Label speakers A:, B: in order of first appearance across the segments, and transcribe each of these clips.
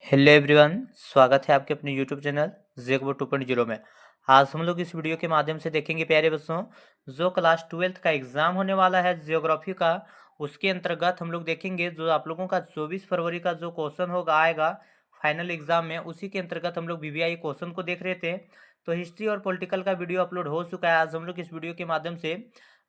A: Hello everyone, स्वागत है आपके अपने यूट्यूब चैनल जेकबो 2.0 में। आज हम लोग इस वीडियो के माध्यम से देखेंगे प्यारे बच्चों, जो क्लास 12th का एग्जाम होने वाला है जियोग्राफी का, उसके अंतर्गत हम लोग देखेंगे जो आप लोगों का 24 फरवरी का जो क्वेश्चन होगा आएगा फाइनल एग्जाम में, उसी के अंतर्गत हम लोग वीवीआई क्वेश्चन को देख रहे थे। तो हिस्ट्री और पॉलिटिकल का वीडियो अपलोड हो चुका है। आज हम लोग इस वीडियो के माध्यम से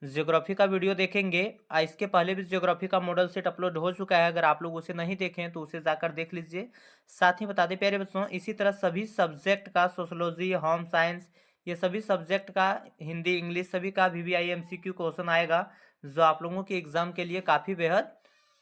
A: ज्योग्राफी का वीडियो देखेंगे। इसके पहले भी ज्योग्राफी का मॉडल सेट अपलोड हो चुका है, अगर आप लोग उसे नहीं देखें तो उसे जाकर देख लीजिए। साथ ही बता दें प्यारे बच्चों, इसी तरह सभी सब्जेक्ट का सोशोलॉजी, होम साइंस, ये सभी सब्जेक्ट का हिंदी, इंग्लिश सभी का वीवीआई एमसीक्यू क्वेश्चन आएगा, जो आप लोगों के एग्जाम के लिए काफ़ी बेहद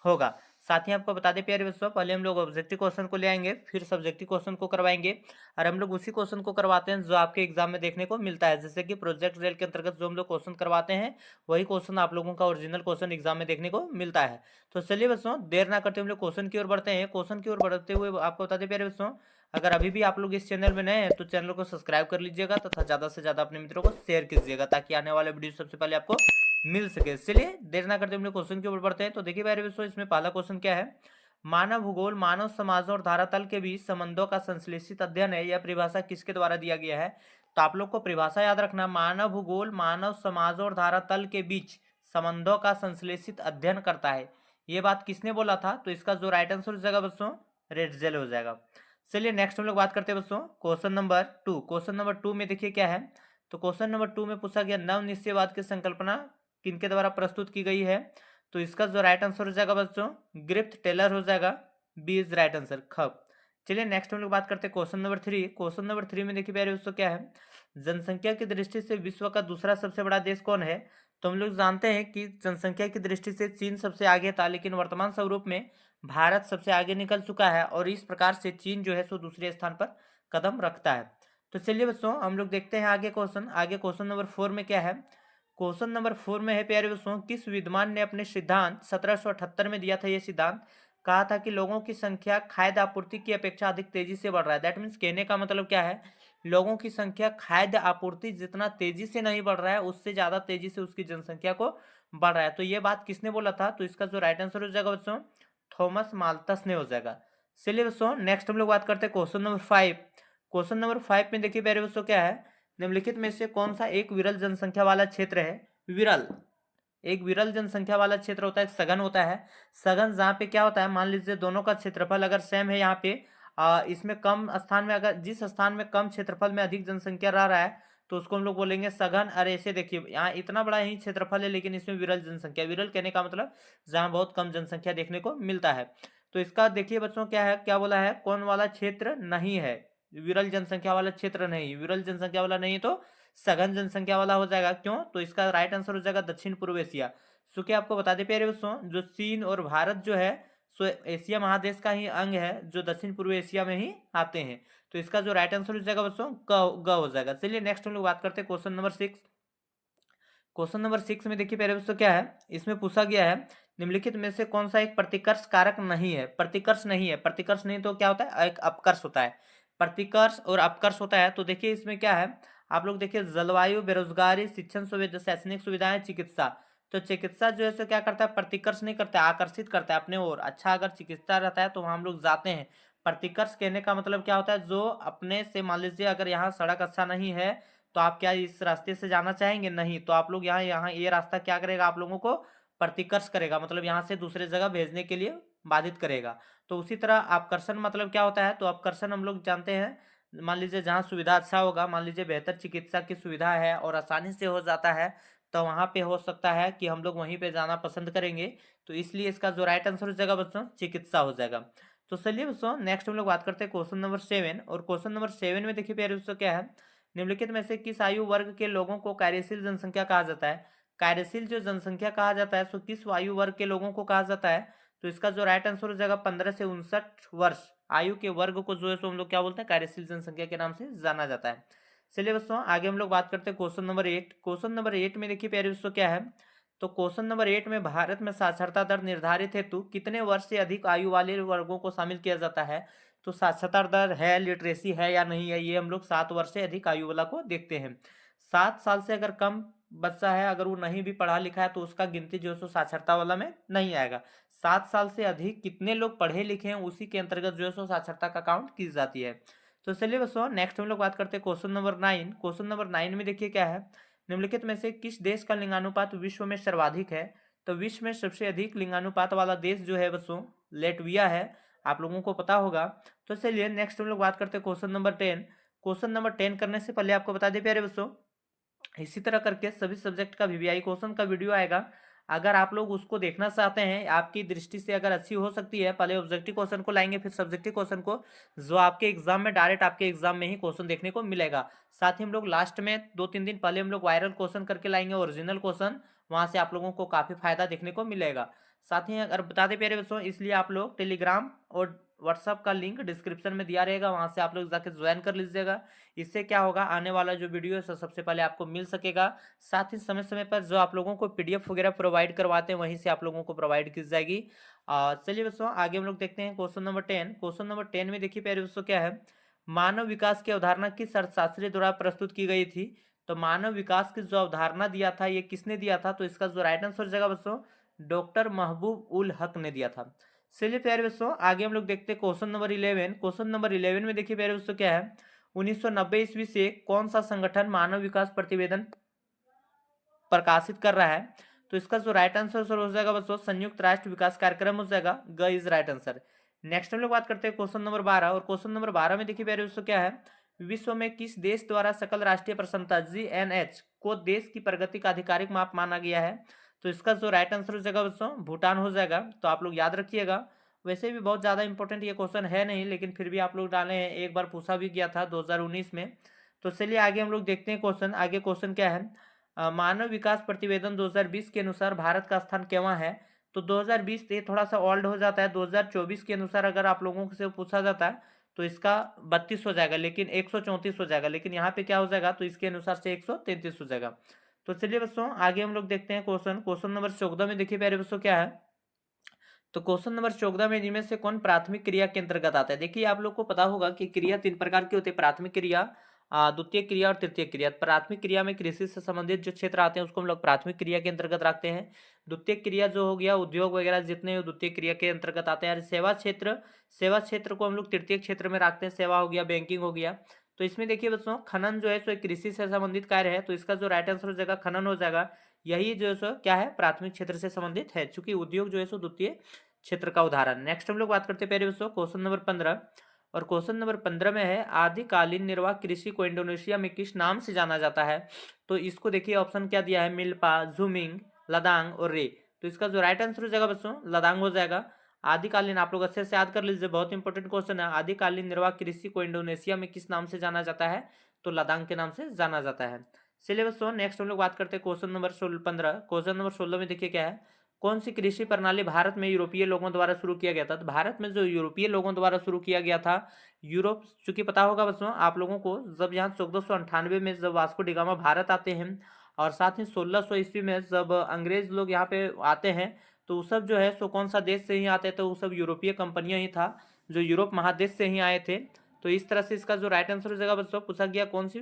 A: होगा। साथ ही आपको बता दें प्यारे बच्चों, पहले हम लोग ऑब्जेक्टिव क्वेश्चन को ले आएंगे, फिर सब्जेक्टिव क्वेश्चन को करवाएंगे, और हम लोग उसी क्वेश्चन को करवाते हैं जो आपके एग्जाम में देखने को मिलता है। जैसे कि प्रोजेक्ट रेल के अंतर्गत जो हम लोग क्वेश्चन करवाते हैं, वही क्वेश्चन आप लोगों का ओरिजिनल क्वेश्चन एग्जाम में देखने को मिलता है। तो चलिए बच्चों, देर ना करते हम लोग क्वेश्चन की ओर बढ़ते हैं। क्वेश्चन की ओर बढ़ते हुए आपको बता दें प्यारे बच्चों, अगर अभी भी आप लोग इस चैनल में नए हैं तो चैनल को सब्सक्राइब कर लीजिएगा तथा ज़्यादा से ज़्यादा अपने मित्रों को शेयर कीजिएगा, ताकि आने वाले वीडियो सबसे पहले आपको मिल सके। चलिए देर ना करते हम लोग क्वेश्चन की ओर बढ़ते हैं। तो देखिए प्यारे बच्चों, इसमें पहला क्वेश्चन क्या है, मानव भूगोल मानव समाजों और धरातल के बीच संबंधों का संश्लेषित अध्ययन है। यह परिभाषा किसके द्वारा दिया गया है? तो आप लोग को परिभाषा याद रखना, मानव भूगोल मानव समाजों और धरातल के बीच संबंधों का संश्लेषित अध्ययन करता है। ये बात किसने बोला था? तो इसका जो राइट आंसर हो जाएगा बच्चों, रेटजेल हो जाएगा। चलिए नेक्स्ट हम लोग बात करते हैं बच्चों, क्वेश्चन नंबर 2। क्वेश्चन नंबर 2 में देखिए क्या है। तो क्वेश्चन नंबर 2 में पूछा गया नव निश्चयवाद की संकल्पना किनके द्वारा प्रस्तुत की गई है? तो इसका जो राइट आंसर हो जाएगा बच्चों, ग्रिफ्थ टेलर हो जाएगा। बी इज राइट आंसर, खब। चलिए नेक्स्ट हम लोग बात करते हैं क्वेश्चन नंबर 3। क्वेश्चन नंबर 3 में देखिए प्यारे दोस्तों क्या है, जनसंख्या की दृष्टि से विश्व का दूसरा सबसे बड़ा देश कौन है? तो हम लोग जानते हैं कि जनसंख्या की दृष्टि से चीन सबसे आगे था, लेकिन वर्तमान स्वरूप में भारत सबसे आगे निकल चुका है, और इस प्रकार से चीन जो है सो दूसरे स्थान पर कदम रखता है। तो चलिए बच्चों, हम लोग देखते हैं आगे क्वेश्चन। आगे क्वेश्चन नंबर 4 में क्या है। क्वेश्चन नंबर 4 में है प्यारे बच्चों, किस विद्वान ने अपने सिद्धांत 1778 में दिया था? ये सिद्धांत कहा था कि लोगों की संख्या खाद्य आपूर्ति की अपेक्षा अधिक तेजी से बढ़ रहा है। दैट मीन्स कहने का मतलब क्या है, लोगों की संख्या खाद्य आपूर्ति जितना तेजी से नहीं बढ़ रहा है, उससे ज्यादा तेजी से उसकी जनसंख्या को बढ़ रहा है। तो ये बात किसने बोला था? तो इसका जो राइट आंसर हो जाएगा बच्चों, थॉमस माल्थस ने हो जाएगा। चलिए बच्चों नेक्स्ट हम लोग बात करते हैं क्वेश्चन नंबर 5। क्वेश्चन नंबर 5 में देखिए प्यारे बच्चों क्या है, निम्नलिखित में से कौन सा एक विरल जनसंख्या वाला क्षेत्र है? विरल, एक विरल जनसंख्या वाला क्षेत्र होता है, सघन होता है। सघन जहाँ पे क्या होता है, मान लीजिए दोनों का क्षेत्रफल अगर सेम है, यहाँ पे इसमें कम स्थान में, अगर जिस स्थान में कम क्षेत्रफल में अधिक जनसंख्या रह रहा है तो उसको हम लोग बोलेंगे सघन। अरे ऐसे देखिए, यहाँ इतना बड़ा ही क्षेत्रफल है लेकिन इसमें विरल जनसंख्या, विरल कहने का मतलब जहाँ बहुत कम जनसंख्या देखने को मिलता है। तो इसका देखिए बच्चों क्या है, क्या बोला है, कौन वाला क्षेत्र नहीं है, विरल जनसंख्या वाला क्षेत्र नहीं, विरल जनसंख्या वाला नहीं तो सघन जनसंख्या वाला हो जाएगा। क्यों? तो इसका राइट आंसर हो जाएगा दक्षिण पूर्व एशिया। सो क्या आपको बता दें प्यारे बच्चों, जो चीन और भारत जो है सो एशिया महादेश का ही अंग है, जो दक्षिण पूर्व एशिया में ही आते हैं। तो इसका जो राइट आंसर हो जाएगा बच्चों, ग हो जाएगा। चलिए नेक्स्ट हम लोग बात करते हैं क्वेश्चन नंबर 6। क्वेश्चन नंबर 6 में देखिए प्यारे बच्चों क्या है, इसमें पूछा गया है निम्नलिखित में से कौन सा एक प्रतिकर्ष कारक नहीं है? प्रतिकर्ष नहीं है, प्रतिकर्ष नहीं तो क्या होता है, एक अपकर्ष होता है। प्रतिकर्ष और अपकर्ष होता है। तो देखिए इसमें क्या है, आप लोग देखिए, जलवायु, बेरोजगारी, शिक्षण सुविधा, शैक्षणिक सुविधाएं, चिकित्सा। तो चिकित्सा जो है सो क्या करता है, प्रतिकर्ष नहीं करता है, आकर्षित करता है अपने ओर। अच्छा अगर चिकित्सा रहता है तो वहाँ हम लोग जाते हैं। प्रतिकर्ष कहने का मतलब क्या होता है, जो अपने से, मान लीजिए अगर यहाँ सड़क अच्छा नहीं है तो आप क्या इस रास्ते से जाना चाहेंगे? नहीं। तो आप लोग यहाँ यहाँ ये रास्ता क्या करेगा, आप लोगों को प्रतिकर्ष करेगा, मतलब यहाँ से दूसरे जगह भेजने के लिए बाधित करेगा। तो उसी तरह आकर्षण मतलब क्या होता है, तो आकर्षण हम लोग जानते हैं, मान लीजिए जहाँ सुविधा अच्छा होगा, मान लीजिए बेहतर चिकित्सा की सुविधा है और आसानी से हो जाता है, तो वहाँ पे हो सकता है कि हम लोग वहीं पे जाना पसंद करेंगे। तो इसलिए इसका जो राइट आंसर हो जाएगा बच्चों, चिकित्सा हो जाएगा। तो चलिए बच्चों नेक्स्ट हम लोग बात करते हैं क्वेश्चन नंबर 7। और क्वेश्चन नंबर 7 में देखिए प्यारे दोस्तों क्या है, निम्नलिखित में से किस आयु वर्ग के लोगों को कार्यशील जनसंख्या कहा जाता है? कार्यशील जो जनसंख्या कहा जाता है सो किस आयु वर्ग के लोगों को कहा जाता है? तो इसका जो राइट आंसर हो जाएगा 15 से 59 वर्ष आयु के वर्ग को जो है सो हम लोग क्या बोलते हैं, कार्यशील जनसंख्या के नाम से जाना जाता है। चलिए दोस्तों आगे हम लोग बात करते हैं क्वेश्चन नंबर 8। क्वेश्चन नंबर 8 में देखिए प्यारे दोस्तों क्या है, तो क्वेश्चन नंबर 8 में भारत में साक्षरता दर निर्धारित हेतु कितने वर्ष से अधिक आयु वाले वर्गों को शामिल किया जाता है? तो साक्षरता दर है, लिटरेसी है या नहीं है, ये हम लोग 7 वर्ष से अधिक आयु वाला को देखते हैं। 7 साल से अगर कम बच्चा है अगर वो नहीं भी पढ़ा लिखा है तो उसका गिनती जो है सो साक्षरता वाला में नहीं आएगा। 7 साल से अधिक कितने लोग पढ़े लिखे हैं उसी के अंतर्गत जो है सो साक्षरता का काउंट की जाती है। तो चलिए बच्चों नेक्स्ट हम लोग बात करते हैं क्वेश्चन नंबर 9। क्वेश्चन नंबर 9 में देखिए क्या है, निम्नलिखित में से किस देश का लिंगानुपात विश्व में सर्वाधिक है। तो विश्व में सबसे अधिक लिंगानुपात वाला देश जो है बच्चों लेटविया है, आप लोगों को पता होगा। तो चलिए नेक्स्ट हम लोग बात करते हैं क्वेश्चन नंबर 10। क्वेश्चन नंबर 10 करने से पहले आपको बता दें प्यारे बच्चों, इसी तरह करके सभी सब्जेक्ट का वीवीआई क्वेश्चन का वीडियो आएगा। अगर आप लोग उसको देखना चाहते हैं, आपकी दृष्टि से अगर अच्छी हो सकती है, पहले ऑब्जेक्टिव क्वेश्चन को लाएंगे फिर सब्जेक्टिव क्वेश्चन को, जो आपके एग्जाम में डायरेक्ट आपके एग्जाम में ही क्वेश्चन देखने को मिलेगा। साथ ही हम लोग लास्ट में 2-3 दिन पहले हम लोग वायरल क्वेश्चन करके लाएंगे ओरिजिनल क्वेश्चन, वहां से आप लोगों को काफी फायदा देखने को मिलेगा। साथ ही अगर बता दें प्यारे बच्चों, इसलिए आप लोग टेलीग्राम और व्हाट्सअप का लिंक डिस्क्रिप्शन में दिया रहेगा, वहां से आप लोग जाके ज्वाइन कर लीजिएगा। इससे क्या होगा, आने वाला जो वीडियो है सबसे पहले आपको मिल सकेगा। साथ ही समय समय पर जो आप लोगों को पीडीएफ वगैरह प्रोवाइड करवाते हैं वहीं से आप लोगों को प्रोवाइड की जाएगी। चलिए दोस्तों आगे हम लोग देखते हैं क्वेश्चन नंबर 10। क्वेश्चन नंबर 10 में देखिए प्यारे दोस्तों क्या है, मानव विकास की अवधारणा किस अर्थशास्त्री द्वारा प्रस्तुत की गई थी। तो मानव विकास की जो अवधारणा दिया था ये किसने दिया था, तो इसका जो राइट आंसर हो जाएगा बच्चों डॉक्टर महबूब उल हक ने दिया था। चलिए प्यारे बच्चों आगे हम लोग देखते हैं क्वेश्चन नंबर 11। क्वेश्चन नंबर 11 में देखिए प्यारे बच्चों क्या है, 1990 ईस्वी से कौन सा संगठन मानव विकास प्रतिवेदन प्रकाशित कर रहा है। तो इसका जो राइट आंसर हो जाएगा बच्चों संयुक्त राष्ट्र विकास कार्यक्रम हो जाएगा, ग इज राइट आंसर। नेक्स्ट हम लोग बात करते हैं क्वेश्चन नंबर 12। और क्वेश्चन नंबर 12 में देखिए प्यारे दोस्तों क्या है, विश्व में किस देश द्वारा सकल राष्ट्रीय प्रसन्नता GNH को देश की प्रगति का आधिकारिक माप माना गया है। तो इसका जो राइट आंसर हो जाएगा बच्चों भूटान हो जाएगा। तो आप लोग याद रखिएगा। वैसे भी बहुत ज्यादा इंपॉर्टेंट ये क्वेश्चन है नहीं, लेकिन फिर भी आप लोग डाले हैं, एक बार पूछा भी गया था 2019 में। तो चलिए आगे हम लोग देखते हैं क्वेश्चन। आगे क्वेश्चन क्या है, मानव विकास प्रतिवेदन 2020 के अनुसार भारत का स्थान केवं है। तो 2020 ये थोड़ा सा ओल्ड हो जाता है, 2024 के अनुसार अगर आप लोगों से पूछा जाता है तो इसका 32 हो जाएगा, लेकिन 134 हो जाएगा, लेकिन यहाँ पे क्या हो जाएगा तो इसके अनुसार से 133 हो जाएगा। तो चलिए बच्चों आगे हम लोग देखते हैं क्वेश्चन। क्वेश्चन नंबर 14 में देखिए प्यारे बच्चों क्या है, तो क्वेश्चन नंबर 14 में इनमें से कौन प्राथमिक क्रिया के अंतर्गत आता है। देखिए आप लोग को पता होगा कि क्रिया 3 प्रकार की होती है, प्राथमिक क्रिया, द्वितीय क्रिया और तृतीय क्रिया। प्राथमिक क्रिया में कृषि से संबंधित जो क्षेत्र आते हैं उसको हम लोग प्राथमिक क्रिया के अंतर्गत रखते हैं। द्वितीय क्रिया जो हो गया उद्योग वगैरह जितने द्वितीय क्रिया के अंतर्गत आते हैं। और सेवा क्षेत्र को हम लोग तृतीय क्षेत्र में रखते हैं, सेवा हो गया, बैंकिंग हो गया। तो इसमें देखिए बच्चों खनन जो है सो एक कृषि से संबंधित कार्य है, तो इसका जो राइट आंसर हो जाएगा खनन हो जाएगा। यही जो है सो क्या है प्राथमिक क्षेत्र से संबंधित है, चूंकि उद्योग जो है सो द्वितीय क्षेत्र का उदाहरण। नेक्स्ट हम लोग बात करते हैं प्यारे बच्चों क्वेश्चन नंबर 15। और क्वेश्चन नंबर 15 में है आदिकालीन निर्वाह कृषि को इंडोनेशिया में किस नाम से जाना जाता है। तो इसको देखिए ऑप्शन क्या दिया है, मिल्पा, जूमिंग, लदांग और रे। तो इसका जो राइट आंसर हो जाएगा बच्चों लदांग हो जाएगा। आदिकालीन आप लोग अच्छे से याद कर लीजिए, बहुत इंपॉर्टेंट क्वेश्चन है। आदिकालीन निर्वाह कृषि को इंडोनेशिया में किस नाम से जाना जाता है, तो लदांग के नाम से जाना जाता है। चलिए बच्चों नेक्स्ट हम लोग बात करते हैं क्वेश्चन नंबर 15। क्वेश्चन नंबर 16 में देखिए क्या है, कौन सी कृषि प्रणाली भारत में यूरोपीय लोगों द्वारा शुरू किया गया था। तो भारत में जो यूरोपीय लोगों द्वारा शुरू किया गया था, यूरोप चूंकि पता होगा बच्चों आप लोगों को, जब यहाँ 1498 में जब वास्को डिगामा भारत आते हैं और साथ ही 1600 ईस्वी में जब अंग्रेज लोग यहाँ पे आते हैं, तो वो सब जो है सो कौन सा देश से ही आते थे, वो सब यूरोपीय कंपनियां ही था जो यूरोप महादेश से ही आए थे। तो इस तरह से इसका जो राइट आंसर हो जाएगा बच्चों, पूछा गया कौन सी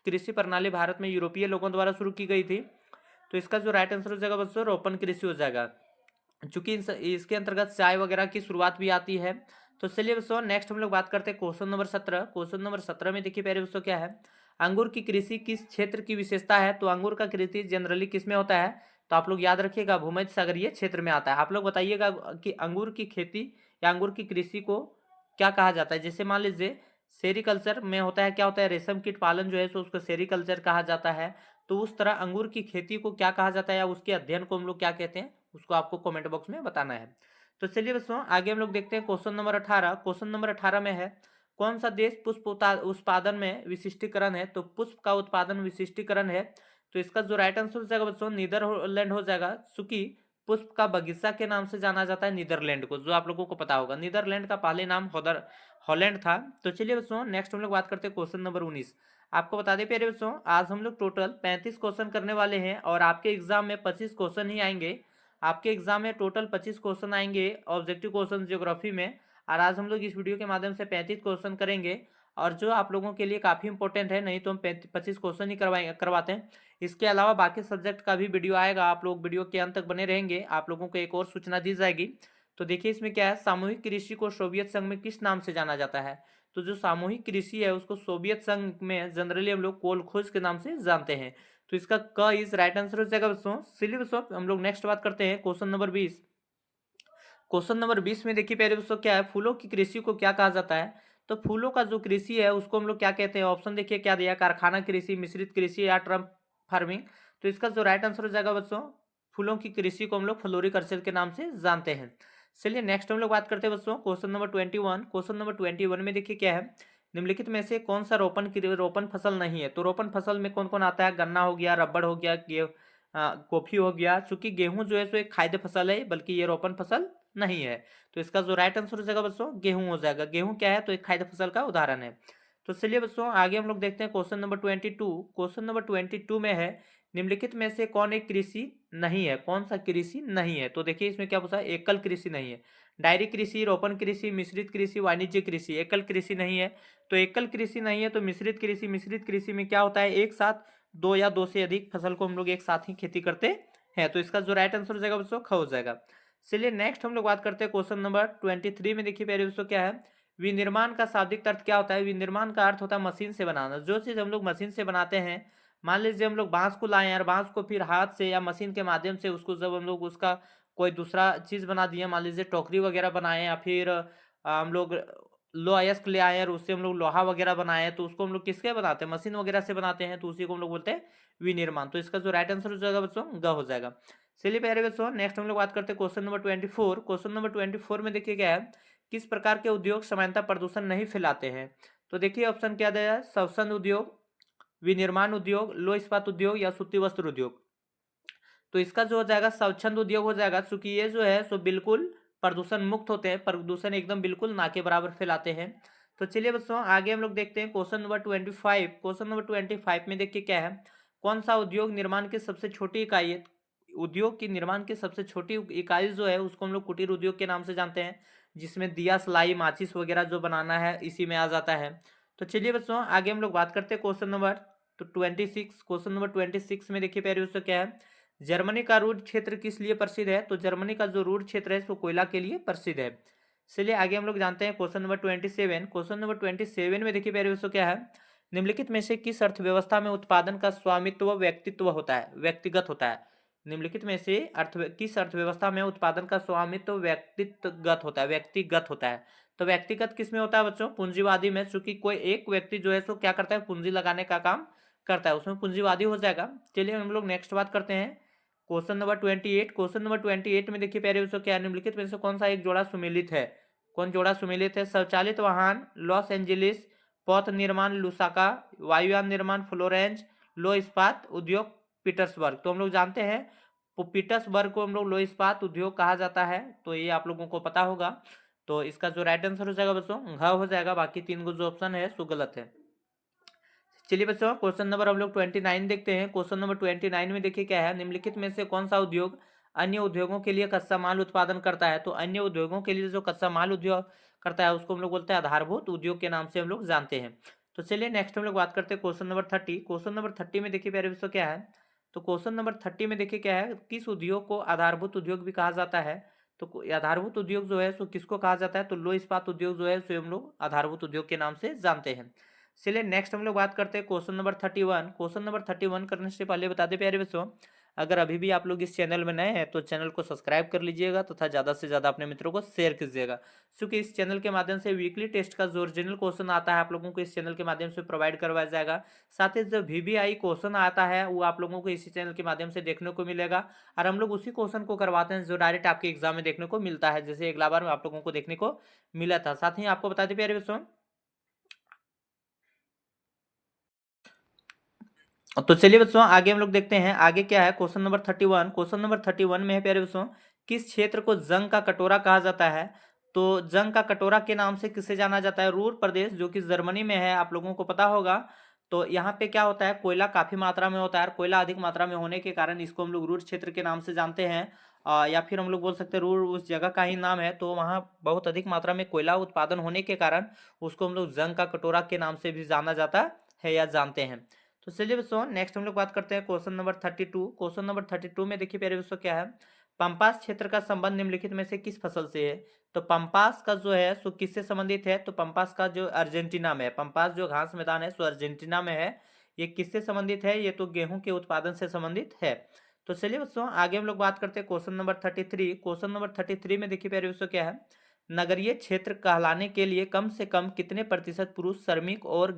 A: कृषि प्रणाली भारत में यूरोपीय लोगों द्वारा शुरू की गई थी। तो इसका जो राइट आंसर हो जाएगा बच्चों रोपण कृषि हो जाएगा, चूंकि इसके अंतर्गत चाय वगैरह की शुरुआत भी आती है। तो चलिए बच्चों नेक्स्ट हम लोग बात करते हैं क्वेश्चन नंबर 17। क्वेश्चन नंबर 17 में देखिए प्यारे बच्चों क्या है, अंगूर की कृषि किस क्षेत्र की विशेषता है। तो अंगूर का कृषि जनरली किस में होता है, तो आप लोग याद रखिएगा भूमध्य सागरीय क्षेत्र में आता है। आप लोग बताइएगा कि अंगूर की खेती या अंगूर की कृषि को क्या कहा जाता है। जैसे मान लीजिए सेरिकल्चर में होता है, क्या होता है, रेशम कीट पालन जो है सो उसको सेरिकल्चर कहा जाता है। तो उस तरह अंगूर की खेती को क्या कहा जाता है या उसके अध्ययन को हम लोग क्या कहते हैं, उसको आपको कमेंट बॉक्स में बताना है। तो चलिए बच्चों आगे हम लोग देखते हैं क्वेश्चन नंबर 18। क्वेश्चन नंबर 18 में है कौन सा देश पुष्प उत्पादन में विशिष्टीकरण है। तो पुष्प का उत्पादन विशिष्टीकरण है, तो इसका जो राइट आंसर हो जाएगा बच्चों नीदरलैंड हो जाएगा, चूंकि पुष्प का बगीचा के नाम से जाना जाता है नीदरलैंड को, जो आप लोगों को पता होगा। नीदरलैंड का पहले नाम हॉलैंड था। तो चलिए बच्चों नेक्स्ट हम लोग बात करते हैं क्वेश्चन नंबर 19। आपको बता दें प्यारे बच्चों आज हम लोग टोटल 35 क्वेश्चन करने वाले हैं और आपके एग्जाम में 25 क्वेश्चन ही आएंगे। आपके एग्जाम में टोटल 25 क्वेश्चन आएंगे ऑब्जेक्टिव क्वेश्चन ज्योग्राफी में, और आज हम लोग इस वीडियो के माध्यम से 35 क्वेश्चन करेंगे। और जो आप लोगों के लिए काफ़ी इंपॉर्टेंट है, नहीं तो हम 25 क्वेश्चन ही करवाते हैं। इसके अलावा बाकी सब्जेक्ट का भी वीडियो आएगा, आप लोग वीडियो के अंत तक बने रहेंगे, आप लोगों को एक और सूचना दी जाएगी। तो देखिए इसमें क्या है, सामूहिक कृषि को सोवियत संघ में किस नाम से जाना जाता है? तो जो सामूहिक कृषि है उसको सोवियत संघ में जनरली हम लोग कोलखोज के नाम से जानते हैं। तो इसका क इज राइट आंसर हो जाएगा बच्चों। चलिए बच्चों हम लोग नेक्स्ट बात करते हैं क्वेश्चन नंबर 20। क्वेश्चन नंबर 20 में देखिए प्यारे दोस्तों क्या है, फूलों की कृषि को क्या कहा जाता है? तो फूलों का जो कृषि है उसको हम लोग क्या कहते हैं? ऑप्शन देखिए क्या दिया, कारखाना कृषि, मिश्रित कृषि या ट्रम फार्मिंग। तो इसका जो राइट आंसर हो जाएगा बच्चों, फूलों की कृषि को हम लोग फ्लोरिकल्चर के नाम से जानते हैं। चलिए नेक्स्ट हम लोग बात करते हैं बच्चों क्वेश्चन नंबर 21। क्वेश्चन नंबर 21 में देखिए क्या है, निम्नलिखित में से कौन सा रोपण फसल नहीं है? तो रोपण फसल में कौन कौन आता है? गन्ना हो गया, रबड़ हो गया, कॉफी हो गया। चूंकि गेहूं जो है सो एक खाद्य फसल है, बल्कि ये रोपण फसल नहीं है। तो इसका जो राइट आंसर हो जाएगा बच्चों गेहूं हो जाएगा। गेहूं क्या है? तो एक खाद्य फसल का उदाहरण है। तो चलिए बच्चों आगे हम लोग देखते हैं क्वेश्चन नंबर 22। क्वेश्चन नंबर 22 में है, निम्नलिखित में से कौन एक कृषि नहीं है? कौन सा कृषि नहीं है? तो देखिए इसमें क्या पूछा है, एकल कृषि नहीं है। डायरी कृषि, रोपण कृषि, मिश्रित कृषि, वाणिज्य कृषि। एकल कृषि नहीं है। तो एकल कृषि नहीं है तो मिश्रित कृषि। मिश्रित कृषि में क्या होता है, एक साथ दो या दो से अधिक फसल को हम लोग एक साथ ही खेती करते हैं। तो इसका जो राइट आंसर हो जाएगा बच्चों ख हो जाएगा। चलिए नेक्स्ट हम लोग बात करते हैं क्वेश्चन नंबर 23 में। देखिए प्यारे दोस्तों क्या है, विनिर्माण का शाब्दिक अर्थ क्या होता है? विनिर्माण का अर्थ होता है मशीन से बनाना। जो चीज हम लोग मशीन से बनाते हैं, मान लीजिए हम लोग बांस को लाए और बांस को फिर हाथ से या मशीन के माध्यम से उसको जब हम लोग उसका कोई दूसरा चीज बना दिए, मान लीजिए टोकरी वगैरह बनाए या फिर हम लोग लो अयस्क ले आए और उससे हम लोग लोहा वगैरह बनाए, तो उसको हम लोग किसके बनाते हैं? मशीन वगैरह से बनाते हैं। तो उसी को हम लोग बोलते हैं विनिर्माण। तो इसका जो राइट आंसर हो जाएगा बच्चों ग हो जाएगा। चलिए प्यारे बच्चों नेक्स्ट हम लोग बात करते हैं क्वेश्चन नंबर 24। क्वेश्चन नंबर 24 में देखिए क्या है, किस प्रकार के उद्योग सामान्यतः प्रदूषण नहीं फैलाते हैं? तो देखिए ऑप्शन क्या दिया है, संवहन उद्योग, विनिर्माण उद्योग, लो इस्पात उद्योग या सूती वस्त्र उद्योग। तो इसका जो हो जाएगा स्वच्छंद उद्योग हो जाएगा, क्योंकि ये जो है सो बिल्कुल प्रदूषण मुक्त होते हैं, प्रदूषण एकदम बिल्कुल ना के बराबर फैलाते हैं। तो चलिए बच्चों आगे हम लोग देखते हैं क्वेश्चन नंबर 25। क्वेश्चन नंबर 25 में देखिए क्या है, कौन सा उद्योग निर्माण की सबसे छोटी इकाई है? उद्योग की निर्माण की सबसे छोटी इकाई जो है उसको हम लोग कुटीर उद्योग के नाम से जानते हैं, जिसमें दिया, सिलाई, माचिस वगैरह जो बनाना है इसी में आ जाता है। तो चलिए बच्चों आगे हम लोग बात करते हैं क्वेश्चन नंबर 26। क्वेश्चन नंबर 26 में देखिए प्यारे दोस्तों क्या है, जर्मनी का रूर क्षेत्र किस लिए प्रसिद्ध है? तो जर्मनी का जो रूर क्षेत्र है वो कोयला के लिए प्रसिद्ध है। चलिए आगे हम लोग जानते हैं क्वेश्चन नंबर 27। क्वेश्चन नंबर 27 में देखिए प्यारे दोस्तों क्या है, निम्नलिखित में से किस अर्थव्यवस्था में उत्पादन का स्वामित्व व्यक्तित्व होता है, व्यक्तिगत होता है? निम्नलिखित में से किस अर्थव्यवस्था में उत्पादन का स्वामित्व व्यक्तिगत होता है, व्यक्तिगत होता है? तो व्यक्तिगत किस में होता है बच्चों? पूंजीवादी में। चूंकि कोई एक व्यक्ति जो है सो क्या करता है, पूंजी लगाने का काम करता है, उसमें पूंजीवादी हो जाएगा। चलिए हम लोग नेक्स्ट बात करते हैं क्वेश्चन नंबर 28। क्वेश्चन नंबर 28 में देखिए प्यारे बच्चों क्या, निम्नलिखित में से कौन सा एक जोड़ा सुमेलित है? कौन जोड़ा सुमेलित है? स्वचालित वाहन लॉस एंजलिस, पथ निर्माण लुसाका, वायुयान निर्माण फ्लोरेंस, लो इस्पात उद्योग पीटर्सबर्ग। तो हम लोग जानते हैं पीटर्सबर्ग को हम लोग लो इस्पात उद्योग कहा जाता है, तो ये आप लोगों को पता होगा। तो इसका जो राइट आंसर हो जाएगा बच्चों घ हो जाएगा, बाकी तीन जो ऑप्शन है सो गलत है। चलिए बच्चों क्वेश्चन नंबर हम लोग 29 देखते हैं। क्वेश्चन नंबर 29 में देखिए क्या है, निम्नलिखित में से कौन सा उद्योग अन्य उद्योगों के लिए कच्चा माल उत्पादन करता है? तो अन्य उद्योगों के लिए जो कच्चा माल उद्योग करता है उसको हम लोग बोलते हैं आधारभूत उद्योग के नाम से हम लोग जानते हैं। तो चलिए नेक्स्ट हम लोग बात करते हैं क्वेश्चन नंबर 30। क्वेश्चन नंबर 30 में देखिए प्यारे बच्चों क्या है, तो क्वेश्चन नंबर 30 में देखिए क्या है, किस उद्योग को आधारभूत उद्योग भी कहा जाता है? तो आधारभूत उद्योग जो है सो किसको कहा जाता है? तो लो इस्पात उद्योग जो है सो हम लोग आधारभूत उद्योग के नाम से जानते हैं। चलिए नेक्स्ट हम लोग बात करते हैं क्वेश्चन नंबर 31। क्वेश्चन नंबर 31 करने से पहले बता दें प्यारे बच्चों, अगर अभी भी आप लोग इस चैनल में नए हैं तो चैनल को सब्सक्राइब कर लीजिएगा तथा ज़्यादा से ज़्यादा अपने मित्रों को शेयर कीजिएगा, क्योंकि इस चैनल के माध्यम से वीकली टेस्ट का जो ओरिजिनल क्वेश्चन आता है आप लोगों को इस चैनल के माध्यम से प्रोवाइड करवाया जाएगा। साथ ही जो VVI क्वेश्चन आता है वो आप लोगों को इसी चैनल के माध्यम से देखने को मिलेगा, और हम लोग उसी क्वेश्चन को करवाते हैं जो डायरेक्ट आपके एग्जाम में देखने को मिलता है, जैसे अगला बार में आप लोगों को देखने को मिला था। साथ ही आपको बता दें प्यारे बच्चों, तो चलिए बच्चों आगे हम लोग देखते हैं आगे क्या है। Question number 31। क्वेश्चन नंबर 31 में है प्यारे बच्चों, किस क्षेत्र को जंग का कटोरा कहा जाता है? तो जंग का कटोरा के नाम से किसे जाना जाता है? रूर प्रदेश जो कि जर्मनी में है, आप लोगों को पता होगा। तो यहाँ पे क्या होता है, कोयला काफी मात्रा में होता है, और कोयला अधिक मात्रा में होने के कारण इसको हम लोग रूर क्षेत्र के नाम से जानते हैं। या फिर हम लोग बोल सकते हैं रूर उस जगह का ही नाम है। तो वहाँ बहुत अधिक मात्रा में कोयला उत्पादन होने के कारण उसको हम लोग जंग का कटोरा के नाम से भी जाना जाता है या जानते हैं। तो चलिए दोस्तों नेक्स्ट हम लोग बात करते हैं क्वेश्चन नंबर 32। क्वेश्चन नंबर 32 में देखिए प्यारे दोस्तों क्या है, पंपास क्षेत्र का संबंध निम्नलिखित में से किस फसल से है। तो पंपास का जो है सो किससे संबंधित है, तो पंपास का जो अर्जेंटीना में है, पंपास जो घास मैदान है सो अर्जेंटीना में है। ये किससे संबंधित है, ये तो गेहूं के उत्पादन से संबंधित है। तो चलिए दोस्तों आगे हम लोग बात करते हैं क्वेश्चन नंबर 33। क्वेश्चन नंबर 33 में देखिए प्यारे दोस्तों क्या है, नगरीय क्षेत्र कहलाने के लिए कम से कम कितने प्रतिशत पुरुष श्रमिक और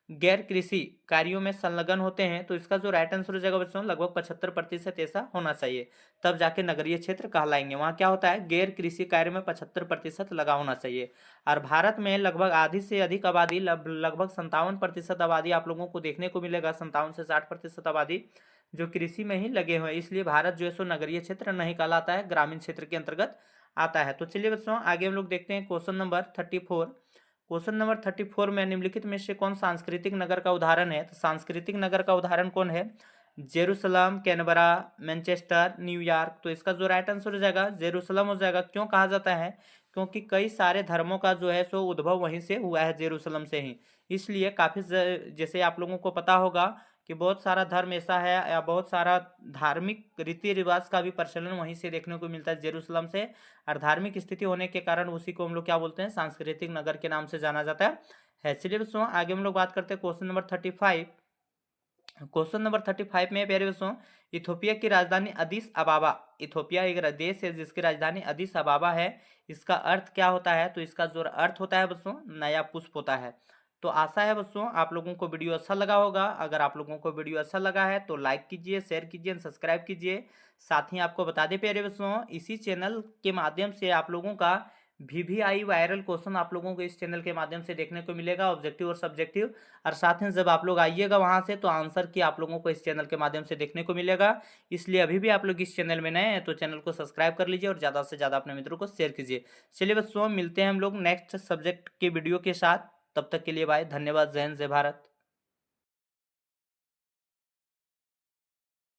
A: गैर कृषि कार्यों में संलग्न होते हैं। तो इसका जो राइट आंसर हो जाएगा बच्चों लगभग 75% ऐसा होना चाहिए, तब जाके नगरीय क्षेत्र कहलाएंगे। वहाँ क्या होता है, गैर कृषि कार्य में 75% लगा होना चाहिए। और भारत में लगभग आधी से अधिक आबादी, लगभग 57% आबादी आप लोगों को देखने को मिलेगा, 57 से 60% आबादी जो कृषि में ही लगे हुए हैं। इसलिए भारत जो है सो नगरीय क्षेत्र नहीं कहलाता है, ग्रामीण क्षेत्र के अंतर्गत आता है। तो चलिए बच्चों आगे हम लोग देखते हैं क्वेश्चन नंबर 34। क्वेश्चन नंबर 34 में निम्नलिखित में से कौन सांस्कृतिक नगर का उदाहरण है। तो सांस्कृतिक नगर का उदाहरण कौन है, जेरूसलम, कैनबरा, मैनचेस्टर, न्यूयॉर्क। तो इसका जो राइट आंसर हो जाएगा जेरूसलम हो जाएगा। क्यों कहा जाता है, क्योंकि कई सारे धर्मों का जो है सो उद्भव वहीं से हुआ है, जेरूसलम से ही। इसलिए काफी जैसे आप लोगों को पता होगा कि बहुत सारा धर्म ऐसा है या बहुत सारा धार्मिक रीति रिवाज का भी प्रचलन वहीं से देखने को मिलता है, जेरूसलम से। और धार्मिक स्थिति होने के कारण उसी को हम लोग क्या बोलते हैं, सांस्कृतिक नगर के नाम से जाना जाता है। चलिए दोस्तों आगे हम लोग बात करते हैं क्वेश्चन नंबर 35। क्वेश्चन नंबर 35 में प्यारे दोस्तों, इथोपिया की राजधानी अदिस अबाबा, इथोपिया एक देश है जिसकी राजधानी अदिस अबाबा है, इसका अर्थ क्या होता है। तो इसका जो अर्थ होता है बच्चों नया पुष्प होता है। तो आशा है बच्चों आप लोगों को वीडियो अच्छा लगा होगा। अगर आप लोगों को वीडियो अच्छा लगा है तो लाइक कीजिए, शेयर कीजिए, सब्सक्राइब कीजिए। साथ ही आपको बता दें प्यारे बच्चों, इसी चैनल के माध्यम से आप लोगों का VVI वायरल क्वेश्चन आप लोगों को इस चैनल के माध्यम से देखने को मिलेगा, ऑब्जेक्टिव और सब्जेक्टिव। और साथ ही जब आप लोग आइएगा वहां से तो आंसर की आप लोगों को इस चैनल के माध्यम से देखने को मिलेगा। इसलिए अभी भी आप लोग इस चैनल में नए हैं तो चैनल को सब्सक्राइब कर लीजिए और ज़्यादा से ज़्यादा अपने मित्रों को शेयर कीजिए। चलिए बच्चों मिलते हैं हम लोग नेक्स्ट सब्जेक्ट के वीडियो के साथ, तब तक के लिए बाय, धन्यवाद, जय हिंद, जय भारत।